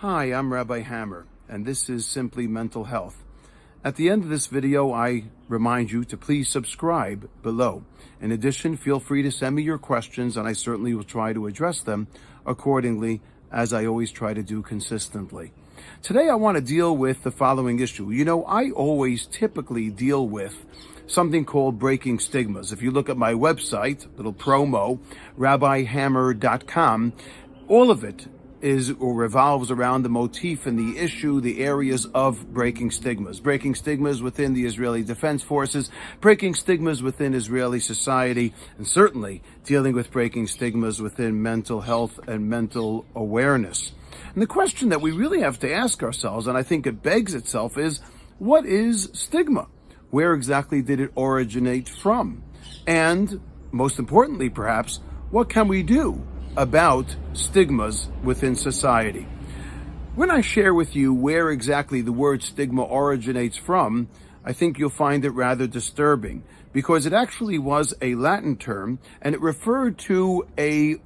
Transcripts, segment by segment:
Hi, I'm Rabbi Hammer, and this is Simply Mental Health. At the end of this video, I remind you to please subscribe below. In addition, feel free to send me your questions, and I certainly will try to address them accordingly, as I always try to do consistently. Today, I want to deal with the following issue. You know, I always typically deal with something called breaking stigmas. If you look at my website, little promo, rabbihammer.com, all of it is or revolves around the motif and the issue, the areas of breaking stigmas. Breaking stigmas within the Israeli Defense Forces, breaking stigmas within Israeli society, and certainly dealing with breaking stigmas within mental health and mental awareness. And the question that we really have to ask ourselves, and I think it begs itself, is what is stigma? Where exactly did it originate from? And most importantly, perhaps, what can we do about stigmas within society? When I share with you where exactly the word stigma originates from, I think you'll find it rather disturbing, because it actually was a Latin term, and it referred to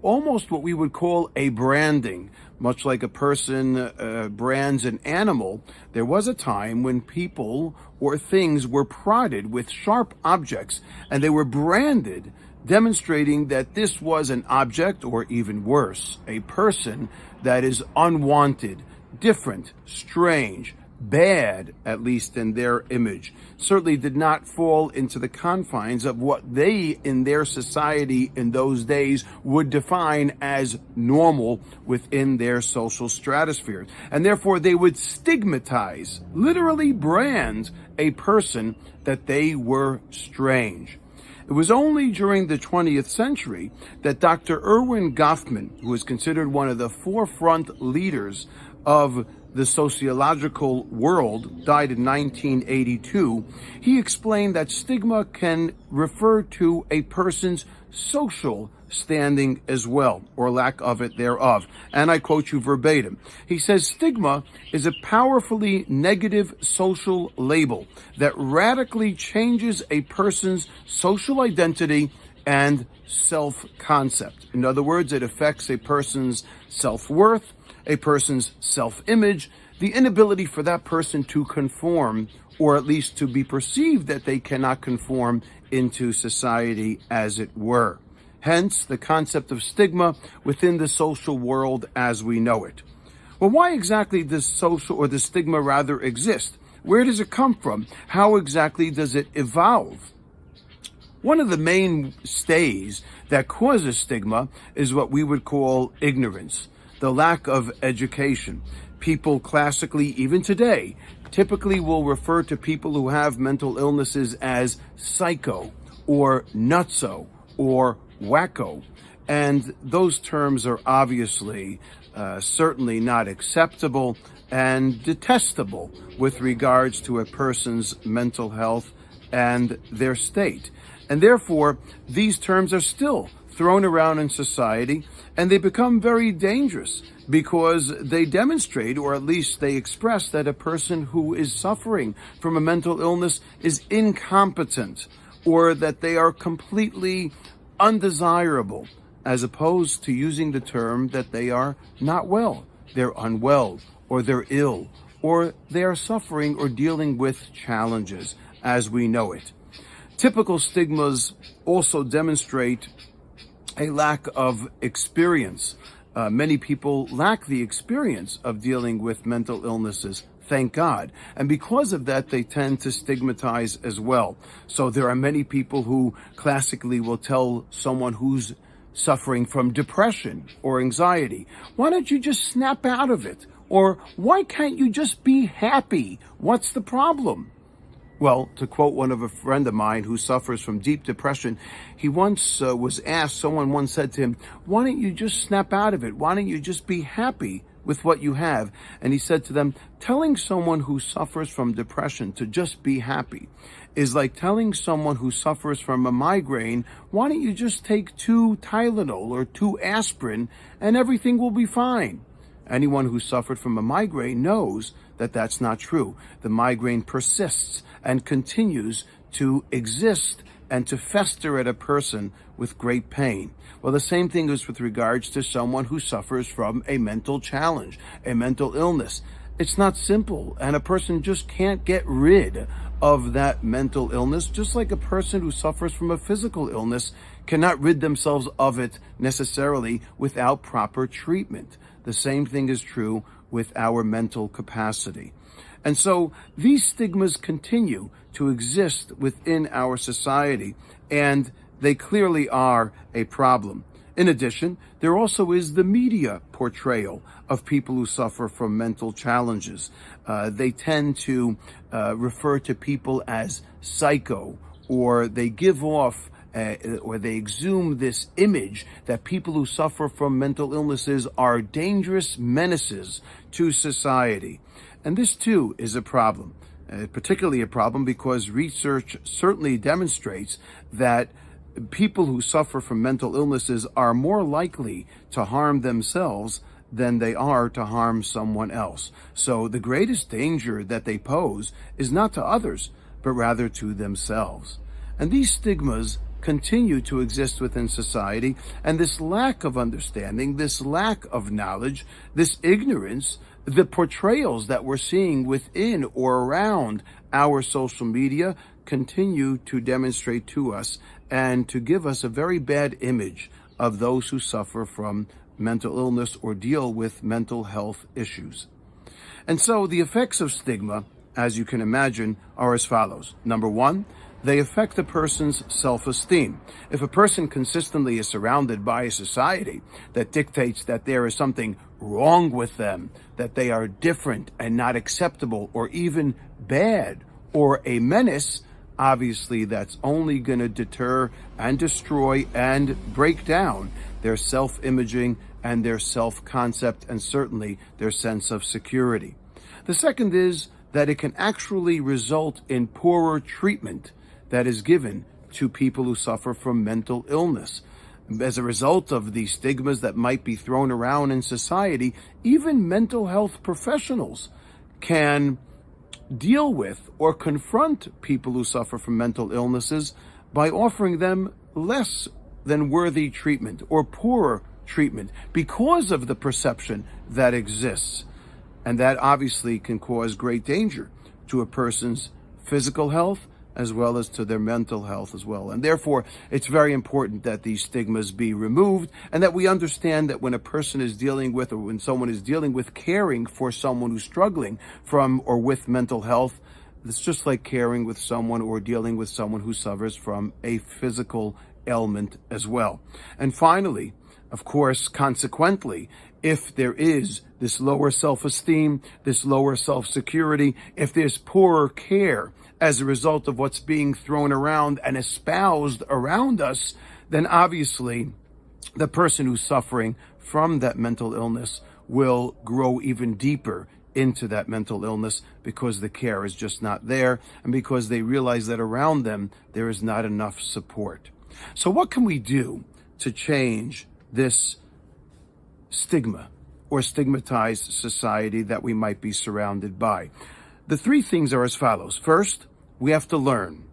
almost what we would call a branding. Much like a person brands an animal, there was a time when people or things were prodded with sharp objects, and they were branded, demonstrating that this was an object, or even worse, a person that is unwanted, different, strange, bad, at least in their image. Certainly did not fall into the confines of what they, in their society in those days, would define as normal within their social stratosphere. And therefore they would stigmatize, literally brand a person that they were strange. It was only during the 20th century that Dr. 𝐒𝐨𝐿𝐼, who is considered one of the forefront leaders of the sociological world, died in 1982, he explained that stigma can refer to a person's social standing as well, or lack of it thereof. And I quote you verbatim. He says, stigma is a powerfully negative social label that radically changes a person's social identity and self-concept. In other words, it affects a person's self-worth, a person's self-image, the inability for that person to conform, or at least to be perceived that they cannot conform into society, as it were. Hence, the concept of stigma within the social world as we know it. Well, why exactly does the stigma rather exist? Where does it come from? How exactly does it evolve? One of the main stays that causes stigma is what we would call ignorance, the lack of education. People classically, even today, typically will refer to people who have mental illnesses as psycho or nutso or wacko. And those terms are obviously certainly not acceptable and detestable with regards to a person's mental health and their state. And therefore, these terms are still thrown around in society, and they become very dangerous because they demonstrate, or at least they express, that a person who is suffering from a mental illness is incompetent, or that they are completely undesirable, as opposed to using the term that they are not well, they're unwell, or they're ill, or they are suffering or dealing with challenges as we know it. Typical stigmas also demonstrate a lack of experience. Many people lack the experience of dealing with mental illnesses, thank God. And because of that, they tend to stigmatize as well. So there are many people who classically will tell someone who's suffering from depression or anxiety, why don't you just snap out of it? Or why can't you just be happy? What's the problem? Well, to quote a friend of mine who suffers from deep depression, he once was asked, someone once said to him, why don't you just snap out of it? Why don't you just be happy with what you have? And he said to them, telling someone who suffers from depression to just be happy is like telling someone who suffers from a migraine, why don't you just take 2 Tylenol or 2 aspirin and everything will be fine? Anyone who suffered from a migraine knows that that's not true. The migraine persists and continues to exist and to fester at a person with great pain. Well, the same thing is with regards to someone who suffers from a mental challenge, a mental illness. It's not simple, and a person just can't get rid of that mental illness, just like a person who suffers from a physical illness cannot rid themselves of it necessarily without proper treatment. The same thing is true with our mental capacity. And so these stigmas continue to exist within our society, and they clearly are a problem. In addition, there also is the media portrayal of people who suffer from mental challenges. They tend to refer to people as psycho, or they give off or they exhume this image that people who suffer from mental illnesses are dangerous menaces to society. And this too is a problem, particularly a problem because research certainly demonstrates that people who suffer from mental illnesses are more likely to harm themselves than they are to harm someone else. So the greatest danger that they pose is not to others, but rather to themselves. And these stigmas continue to exist within society, and this lack of understanding, this lack of knowledge, this ignorance, the portrayals that we're seeing within or around our social media continue to demonstrate to us and to give us a very bad image of those who suffer from mental illness or deal with mental health issues. And so the effects of stigma, as you can imagine, are as follows. Number one, they affect a person's self-esteem. If a person consistently is surrounded by a society that dictates that there is something wrong with them, that they are different and not acceptable or even bad or a menace, obviously that's only going to deter and destroy and break down their self-imaging and their self-concept and certainly their sense of security. The second is that it can actually result in poorer treatment that is given to people who suffer from mental illness. As a result of the stigmas that might be thrown around in society, even mental health professionals can deal with or confront people who suffer from mental illnesses by offering them less than worthy treatment or poorer treatment because of the perception that exists. And that obviously can cause great danger to a person's physical health as well as to their mental health as well. And therefore, it's very important that these stigmas be removed and that we understand that when a person is dealing with, or when someone is dealing with caring for someone who's struggling from or with mental health, it's just like caring with someone or dealing with someone who suffers from a physical ailment as well. And finally, of course, consequently, if there is this lower self-esteem, this lower self-security, if there's poorer care as a result of what's being thrown around and espoused around us, then obviously the person who's suffering from that mental illness will grow even deeper into that mental illness because the care is just not there and because they realize that around them there is not enough support. So what can we do to change this stigma or stigmatized society that we might be surrounded by? The three things are as follows. First, we have to learn.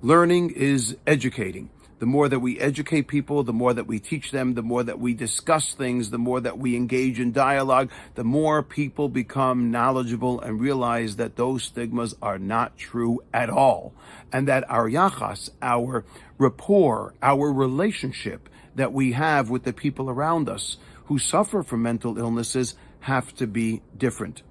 Learning is educating. The more that we educate people, the more that we teach them, the more that we discuss things, the more that we engage in dialogue, the more people become knowledgeable and realize that those stigmas are not true at all. And that our yachas, our rapport, our relationship that we have with the people around us who suffer from mental illnesses have to be different.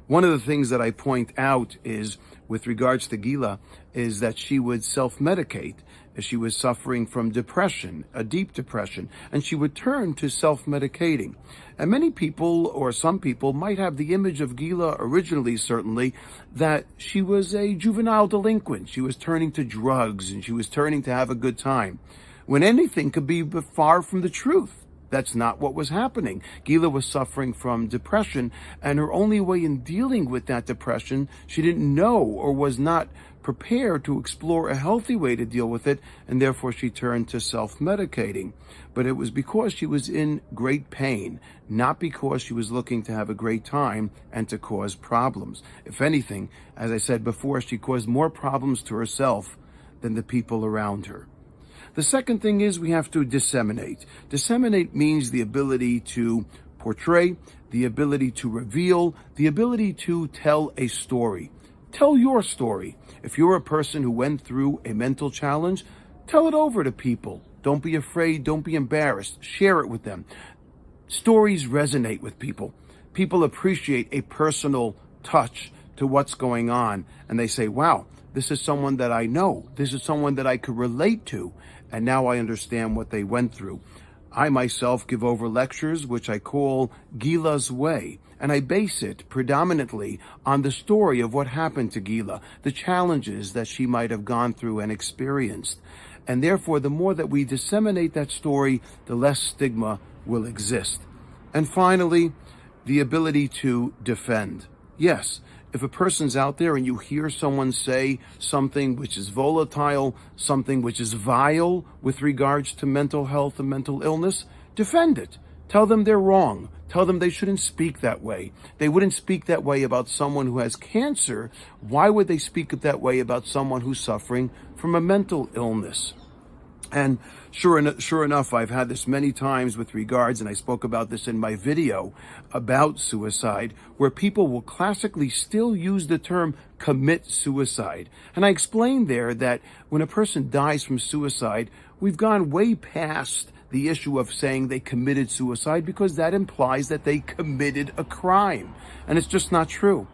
One of the things that I point out is, with regards to Gila, is that she would self-medicate. She was suffering from depression, a deep depression, and she would turn to self-medicating. And many people, or some people, might have the image of Gila originally, certainly, that she was a juvenile delinquent. She was turning to drugs, and she was turning to have a good time, when anything could be far from the truth. That's not what was happening. Gila was suffering from depression, and her only way in dealing with that depression, she didn't know or was not prepared to explore a healthy way to deal with it, and therefore she turned to self-medicating. But it was because she was in great pain, not because she was looking to have a great time and to cause problems. If anything, as I said before, she caused more problems to herself than the people around her. The second thing is we have to disseminate. Disseminate means the ability to portray, the ability to reveal, the ability to tell a story. Tell your story. If you're a person who went through a mental challenge, tell it over to people. Don't be afraid. Don't be embarrassed. Share it with them. Stories resonate with people. People appreciate a personal touch to what's going on. And they say, wow, this is someone that I know. This is someone that I could relate to. And now I understand what they went through. I myself give over lectures, which I call Gila's Way. And I base it predominantly on the story of what happened to Gila, the challenges that she might have gone through and experienced. And therefore, the more that we disseminate that story, the less stigma will exist. And finally, the ability to defend. Yes, if a person's out there and you hear someone say something which is volatile, something which is vile with regards to mental health and mental illness, defend it. Tell them they're wrong. Tell them they shouldn't speak that way. They wouldn't speak that way about someone who has cancer. Why would they speak that way about someone who's suffering from a mental illness? And sure enough, I've had this many times with regards, and I spoke about this in my video about suicide, where people will classically still use the term commit suicide. And I explained there that when a person dies from suicide, we've gone way past the issue of saying they committed suicide, because that implies that they committed a crime. And it's just not true.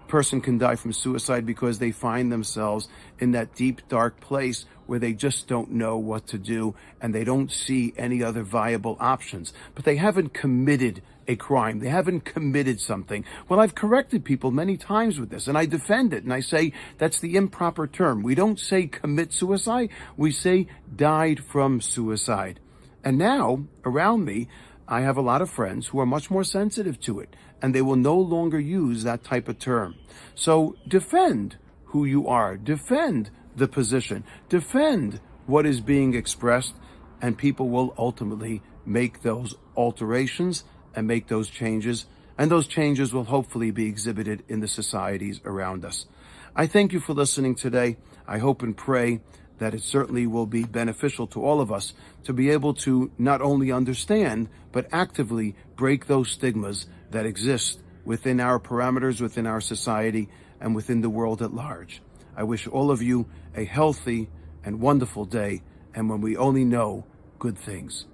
Person can die from suicide because they find themselves in that deep, dark place where they just don't know what to do and they don't see any other viable options. But they haven't committed a crime. They haven't committed something. Well, I've corrected people many times with this, and I defend it, and I say that's the improper term. We don't say commit suicide. We say died from suicide. And now, around me, I have a lot of friends who are much more sensitive to it, and they will no longer use that type of term. So defend who you are. Defend the position. Defend what is being expressed, and people will ultimately make those alterations and make those changes, and those changes will hopefully be exhibited in the societies around us. I thank you for listening today. I hope and pray that it certainly will be beneficial to all of us to be able to not only understand, but actively break those stigmas that exist within our parameters, within our society, and within the world at large. I wish all of you a healthy and wonderful day, and when we only know good things.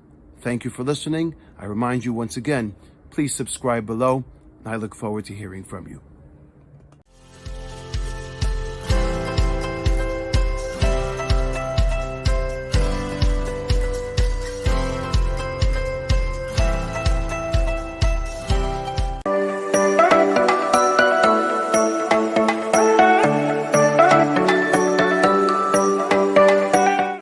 Thank you for listening. I remind you once again, please subscribe below, and I look forward to hearing from you.